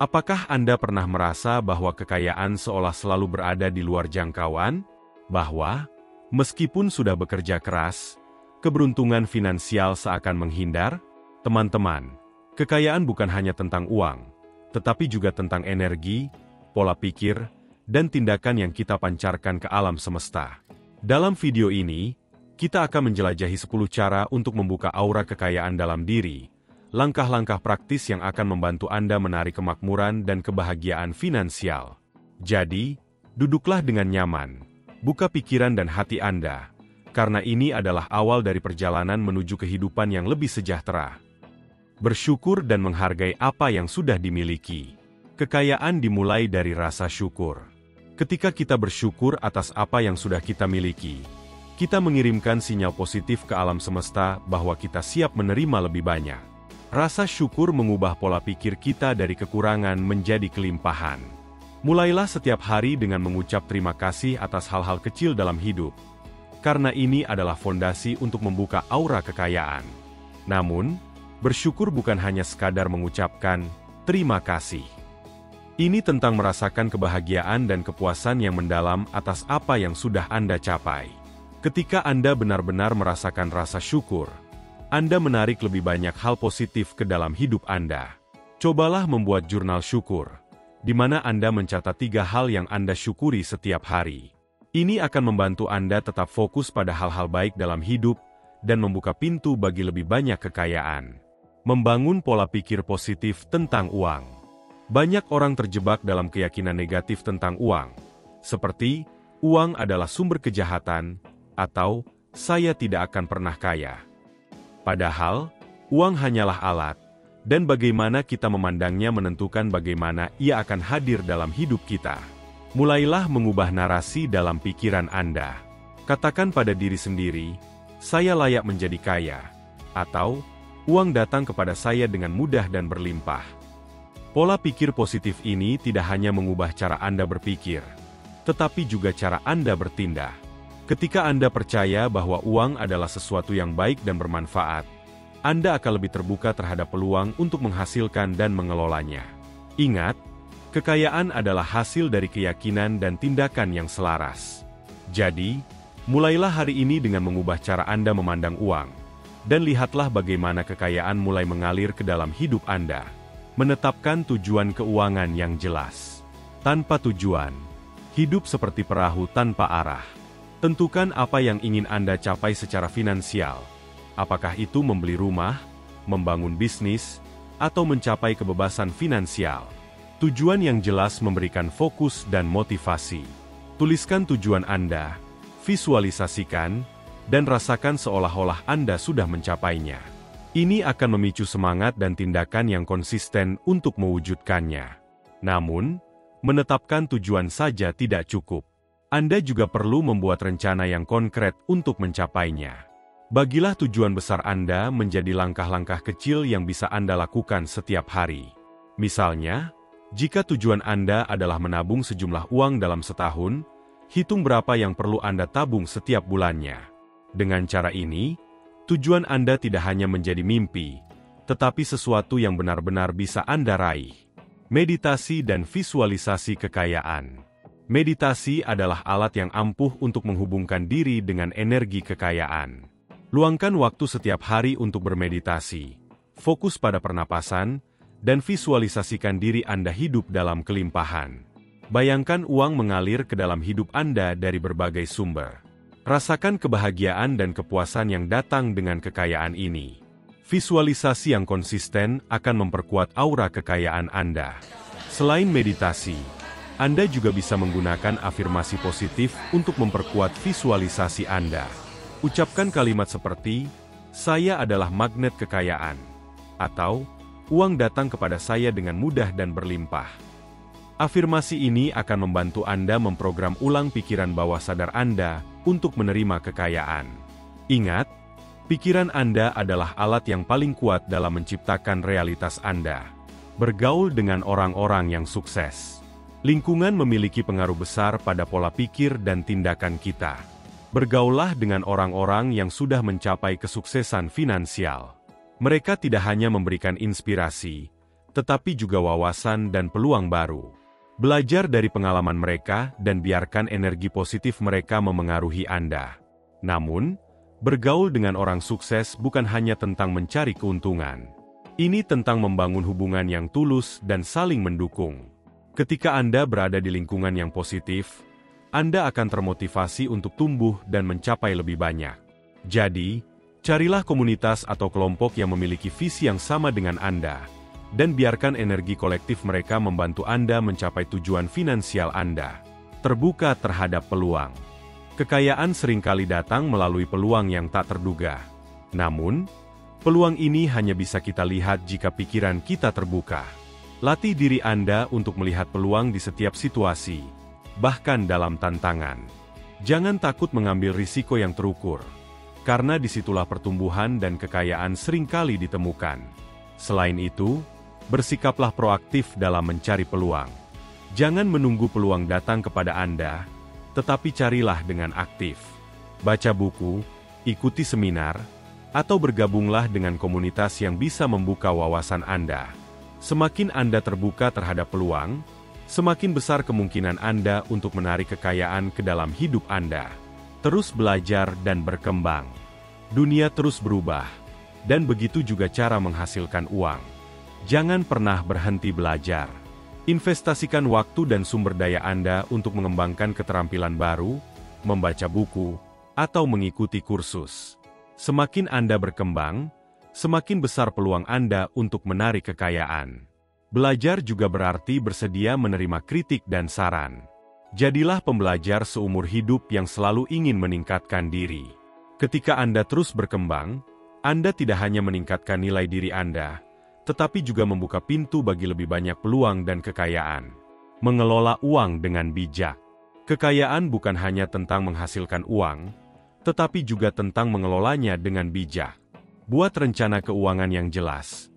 Apakah Anda pernah merasa bahwa kekayaan seolah selalu berada di luar jangkauan? Bahwa, meskipun sudah bekerja keras, keberuntungan finansial seakan menghindar? Teman-teman, kekayaan bukan hanya tentang uang, tetapi juga tentang energi, pola pikir, dan tindakan yang kita pancarkan ke alam semesta. Dalam video ini, kita akan menjelajahi 10 cara untuk membuka aura kekayaan dalam diri, langkah-langkah praktis yang akan membantu Anda menarik kemakmuran dan kebahagiaan finansial. Jadi, duduklah dengan nyaman, buka pikiran dan hati Anda, karena ini adalah awal dari perjalanan menuju kehidupan yang lebih sejahtera. Bersyukur dan menghargai apa yang sudah dimiliki. Kekayaan dimulai dari rasa syukur. Ketika kita bersyukur atas apa yang sudah kita miliki, kita mengirimkan sinyal positif ke alam semesta bahwa kita siap menerima lebih banyak. Rasa syukur mengubah pola pikir kita dari kekurangan menjadi kelimpahan. Mulailah setiap hari dengan mengucap terima kasih atas hal-hal kecil dalam hidup, karena ini adalah fondasi untuk membuka aura kekayaan. Namun, bersyukur bukan hanya sekadar mengucapkan terima kasih. Ini tentang merasakan kebahagiaan dan kepuasan yang mendalam atas apa yang sudah Anda capai. Ketika Anda benar-benar merasakan rasa syukur, Anda menarik lebih banyak hal positif ke dalam hidup Anda. Cobalah membuat jurnal syukur, di mana Anda mencatat 3 hal yang Anda syukuri setiap hari. Ini akan membantu Anda tetap fokus pada hal-hal baik dalam hidup dan membuka pintu bagi lebih banyak kekayaan. Membangun pola pikir positif tentang uang. Banyak orang terjebak dalam keyakinan negatif tentang uang, seperti uang adalah sumber kejahatan atau saya tidak akan pernah kaya. Padahal, uang hanyalah alat, dan bagaimana kita memandangnya menentukan bagaimana ia akan hadir dalam hidup kita. Mulailah mengubah narasi dalam pikiran Anda. Katakan pada diri sendiri, saya layak menjadi kaya, atau uang datang kepada saya dengan mudah dan berlimpah. Pola pikir positif ini tidak hanya mengubah cara Anda berpikir, tetapi juga cara Anda bertindak. Ketika Anda percaya bahwa uang adalah sesuatu yang baik dan bermanfaat, Anda akan lebih terbuka terhadap peluang untuk menghasilkan dan mengelolanya. Ingat, kekayaan adalah hasil dari keyakinan dan tindakan yang selaras. Jadi, mulailah hari ini dengan mengubah cara Anda memandang uang, dan lihatlah bagaimana kekayaan mulai mengalir ke dalam hidup Anda. Menetapkan tujuan keuangan yang jelas. Tanpa tujuan, hidup seperti perahu tanpa arah. Tentukan apa yang ingin Anda capai secara finansial. Apakah itu membeli rumah, membangun bisnis, atau mencapai kebebasan finansial? Tujuan yang jelas memberikan fokus dan motivasi. Tuliskan tujuan Anda, visualisasikan, dan rasakan seolah-olah Anda sudah mencapainya. Ini akan memicu semangat dan tindakan yang konsisten untuk mewujudkannya. Namun, menetapkan tujuan saja tidak cukup. Anda juga perlu membuat rencana yang konkret untuk mencapainya. Bagilah tujuan besar Anda menjadi langkah-langkah kecil yang bisa Anda lakukan setiap hari. Misalnya, jika tujuan Anda adalah menabung sejumlah uang dalam setahun, hitung berapa yang perlu Anda tabung setiap bulannya. Dengan cara ini, tujuan Anda tidak hanya menjadi mimpi, tetapi sesuatu yang benar-benar bisa Anda raih. Meditasi dan visualisasi kekayaan. Meditasi adalah alat yang ampuh untuk menghubungkan diri dengan energi kekayaan. Luangkan waktu setiap hari untuk bermeditasi, fokus pada pernapasan, dan visualisasikan diri Anda hidup dalam kelimpahan. Bayangkan uang mengalir ke dalam hidup Anda dari berbagai sumber. Rasakan kebahagiaan dan kepuasan yang datang dengan kekayaan ini. Visualisasi yang konsisten akan memperkuat aura kekayaan Anda. Selain meditasi, Anda juga bisa menggunakan afirmasi positif untuk memperkuat visualisasi Anda. Ucapkan kalimat seperti, saya adalah magnet kekayaan, atau, uang datang kepada saya dengan mudah dan berlimpah. Afirmasi ini akan membantu Anda memprogram ulang pikiran bawah sadar Anda untuk menerima kekayaan. Ingat, pikiran Anda adalah alat yang paling kuat dalam menciptakan realitas Anda. Bergaul dengan orang-orang yang sukses. Lingkungan memiliki pengaruh besar pada pola pikir dan tindakan kita. Bergaullah dengan orang-orang yang sudah mencapai kesuksesan finansial. Mereka tidak hanya memberikan inspirasi, tetapi juga wawasan dan peluang baru. Belajar dari pengalaman mereka dan biarkan energi positif mereka memengaruhi Anda. Namun, bergaul dengan orang sukses bukan hanya tentang mencari keuntungan. Ini tentang membangun hubungan yang tulus dan saling mendukung. Ketika Anda berada di lingkungan yang positif, Anda akan termotivasi untuk tumbuh dan mencapai lebih banyak. Jadi, carilah komunitas atau kelompok yang memiliki visi yang sama dengan Anda, dan biarkan energi kolektif mereka membantu Anda mencapai tujuan finansial Anda. Terbuka terhadap peluang. Kekayaan seringkali datang melalui peluang yang tak terduga. Namun, peluang ini hanya bisa kita lihat jika pikiran kita terbuka. Latih diri Anda untuk melihat peluang di setiap situasi, bahkan dalam tantangan. Jangan takut mengambil risiko yang terukur, karena disitulah pertumbuhan dan kekayaan seringkali ditemukan. Selain itu, bersikaplah proaktif dalam mencari peluang. Jangan menunggu peluang datang kepada Anda, tetapi carilah dengan aktif. Baca buku, ikuti seminar, atau bergabunglah dengan komunitas yang bisa membuka wawasan Anda. Semakin Anda terbuka terhadap peluang, semakin besar kemungkinan Anda untuk menarik kekayaan ke dalam hidup Anda. Terus belajar dan berkembang. Dunia terus berubah, dan begitu juga cara menghasilkan uang. Jangan pernah berhenti belajar. Investasikan waktu dan sumber daya Anda untuk mengembangkan keterampilan baru, membaca buku, atau mengikuti kursus. Semakin Anda berkembang, semakin besar peluang Anda untuk menarik kekayaan. Belajar juga berarti bersedia menerima kritik dan saran. Jadilah pembelajar seumur hidup yang selalu ingin meningkatkan diri. Ketika Anda terus berkembang, Anda tidak hanya meningkatkan nilai diri Anda, tetapi juga membuka pintu bagi lebih banyak peluang dan kekayaan. Mengelola uang dengan bijak. Kekayaan bukan hanya tentang menghasilkan uang, tetapi juga tentang mengelolanya dengan bijak. Buat rencana keuangan yang jelas.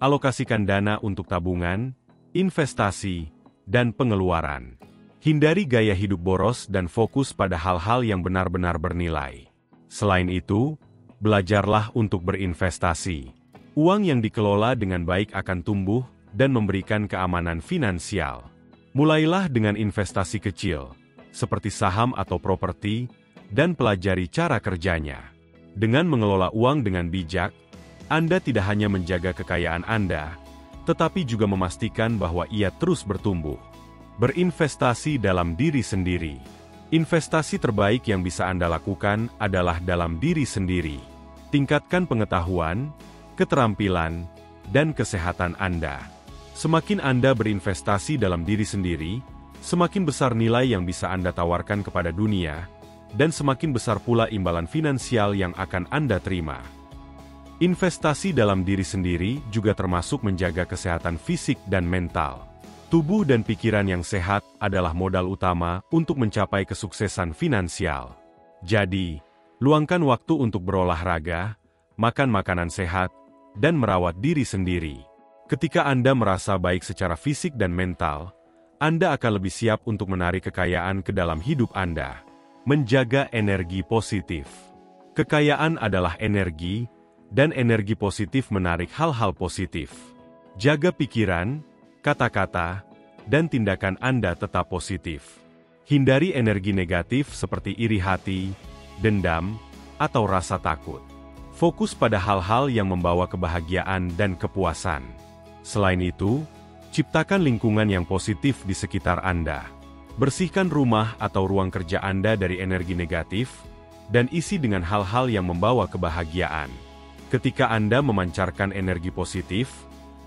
Alokasikan dana untuk tabungan, investasi, dan pengeluaran. Hindari gaya hidup boros dan fokus pada hal-hal yang benar-benar bernilai. Selain itu, belajarlah untuk berinvestasi. Uang yang dikelola dengan baik akan tumbuh dan memberikan keamanan finansial. Mulailah dengan investasi kecil, seperti saham atau properti, dan pelajari cara kerjanya. Dengan mengelola uang dengan bijak, Anda tidak hanya menjaga kekayaan Anda, tetapi juga memastikan bahwa ia terus bertumbuh. Berinvestasi dalam diri sendiri. Investasi terbaik yang bisa Anda lakukan adalah dalam diri sendiri. Tingkatkan pengetahuan, keterampilan, dan kesehatan Anda. Semakin Anda berinvestasi dalam diri sendiri, semakin besar nilai yang bisa Anda tawarkan kepada dunia, dan semakin besar pula imbalan finansial yang akan Anda terima. Investasi dalam diri sendiri juga termasuk menjaga kesehatan fisik dan mental. Tubuh dan pikiran yang sehat adalah modal utama untuk mencapai kesuksesan finansial. Jadi, luangkan waktu untuk berolahraga, makan makanan sehat, dan merawat diri sendiri. Ketika Anda merasa baik secara fisik dan mental, Anda akan lebih siap untuk menarik kekayaan ke dalam hidup Anda. Menjaga energi positif. Kekayaan adalah energi, dan energi positif menarik hal-hal positif. Jaga pikiran, kata-kata, dan tindakan Anda tetap positif. Hindari energi negatif seperti iri hati, dendam, atau rasa takut. Fokus pada hal-hal yang membawa kebahagiaan dan kepuasan. Selain itu, ciptakan lingkungan yang positif di sekitar Anda. Bersihkan rumah atau ruang kerja Anda dari energi negatif, dan isi dengan hal-hal yang membawa kebahagiaan. Ketika Anda memancarkan energi positif,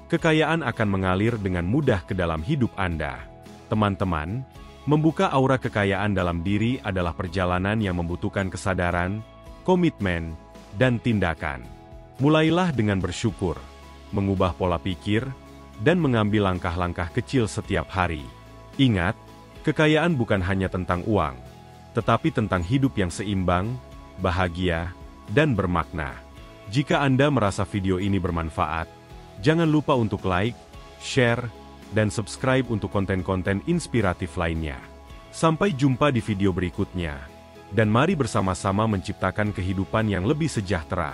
kekayaan akan mengalir dengan mudah ke dalam hidup Anda. Teman-teman, membuka aura kekayaan dalam diri adalah perjalanan yang membutuhkan kesadaran, komitmen, dan tindakan. Mulailah dengan bersyukur, mengubah pola pikir, dan mengambil langkah-langkah kecil setiap hari. Ingat, kekayaan bukan hanya tentang uang, tetapi tentang hidup yang seimbang, bahagia, dan bermakna. Jika Anda merasa video ini bermanfaat, jangan lupa untuk like, share, dan subscribe untuk konten-konten inspiratif lainnya. Sampai jumpa di video berikutnya. Dan mari bersama-sama menciptakan kehidupan yang lebih sejahtera.